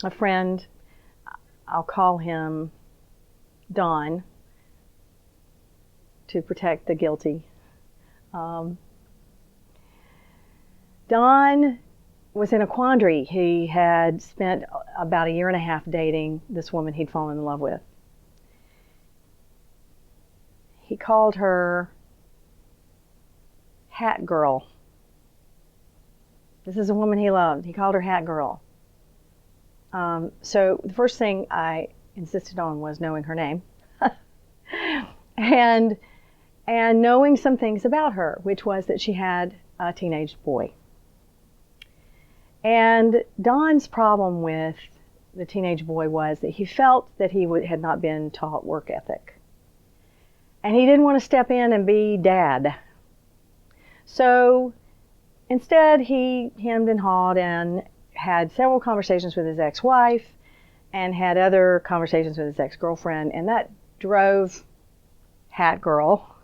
a friend, I'll call him Don to protect the guilty. Um, Don was in a quandary. He had spent about a year and a half dating this woman he'd fallen in love with. He called her Hat Girl. This is a woman he loved. He called her Hat Girl. So the first thing I insisted on was knowing her name and knowing some things about her, which was that she had a teenage boy. And Don's problem with the teenage boy was that he felt that he had not been taught work ethic. And he didn't want to step in and be dad. So instead, he hemmed and hawed and had several conversations with his ex-wife and had other conversations with his ex-girlfriend. And that drove Hat Girl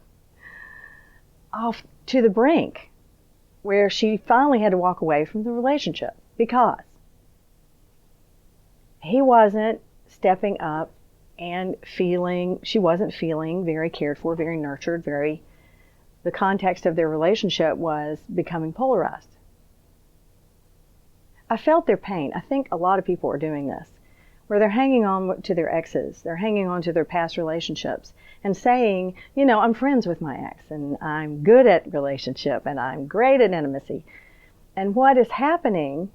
off to the brink, where she finally had to walk away from the relationship because he wasn't stepping up and she wasn't feeling very cared for, very nurtured, the context of their relationship was becoming polarized. I felt their pain. I think a lot of people are doing this, where they're hanging on to their exes, they're hanging on to their past relationships and saying, I'm friends with my ex and I'm good at relationship and I'm great at intimacy. And what is happening,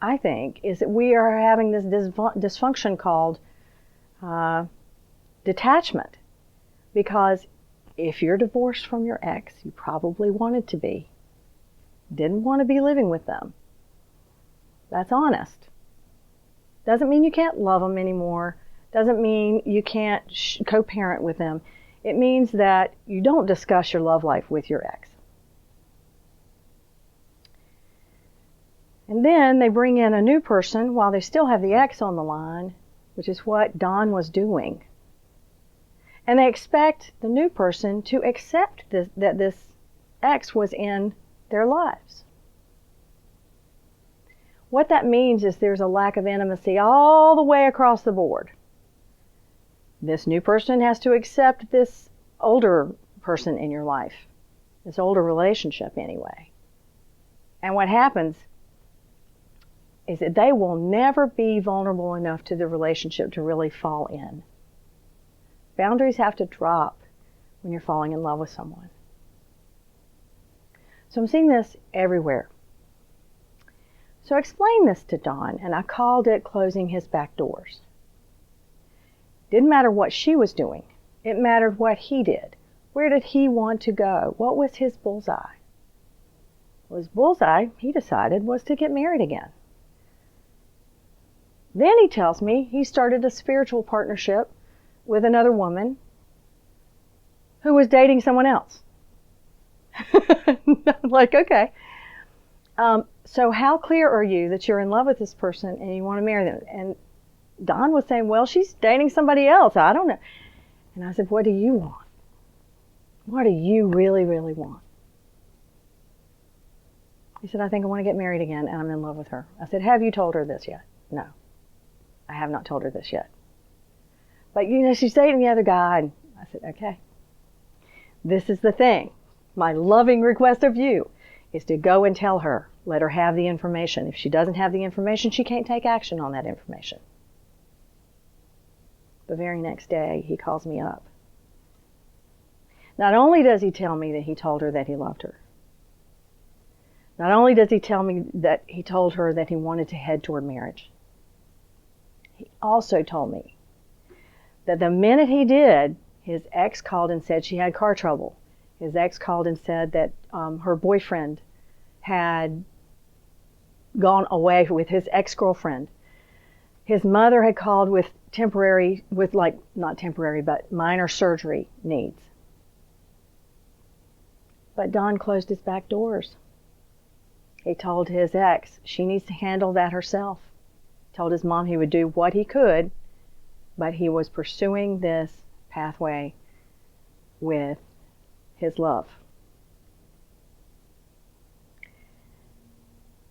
I think, is that we are having this dysfunction called detachment. Because if you're divorced from your ex, you probably wanted to be. Didn't want to be living with them. That's honest. Doesn't mean you can't love them anymore. Doesn't mean you can't co-parent with them. It means that you don't discuss your love life with your ex. And then they bring in a new person while they still have the ex on the line, which is what Don was doing. And they expect the new person to accept that this ex was in their lives. What that means is there's a lack of intimacy all the way across the board. This new person has to accept this older person in your life, this older relationship anyway. And what happens is that they will never be vulnerable enough to the relationship to really fall in. Boundaries have to drop when you're falling in love with someone. So I'm seeing this everywhere. So I explained this to Don, and I called it closing his back doors. Didn't matter what she was doing. It mattered what he did. Where did he want to go? What was his bullseye? Well, his bullseye, he decided, was to get married again. Then he tells me he started a spiritual partnership with another woman who was dating someone else. I'm like, okay. So how clear are you that you're in love with this person and you want to marry them? And Don was saying, well, she's dating somebody else. I don't know. And I said, what do you want? What do you really, really want? He said, I think I want to get married again and I'm in love with her. I said, have you told her this yet? No, I have not told her this yet. But, she's dating the other guy. And I said, okay. This is the thing. My loving request of you is to go and tell her. Let her have the information. If she doesn't have the information, she can't take action on that information. The very next day, he calls me up. Not only does he tell me that he told her that he loved her, not only does he tell me that he told her that he wanted to head toward marriage, he also told me that the minute he did, his ex called and said she had car trouble. His ex called and said that her boyfriend had gone away with his ex-girlfriend. His mother had called with not temporary, but minor surgery needs. But Don closed his back doors. He told his ex she needs to handle that herself. Told his mom he would do what he could, but he was pursuing this pathway with his love.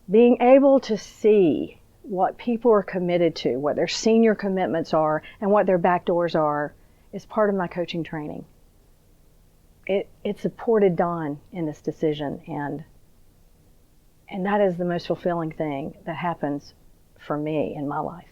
Being able to see what people are committed to, what their senior commitments are, and what their back doors are, is part of my coaching training. It supported Don in this decision, and that is the most fulfilling thing that happens for me in my life.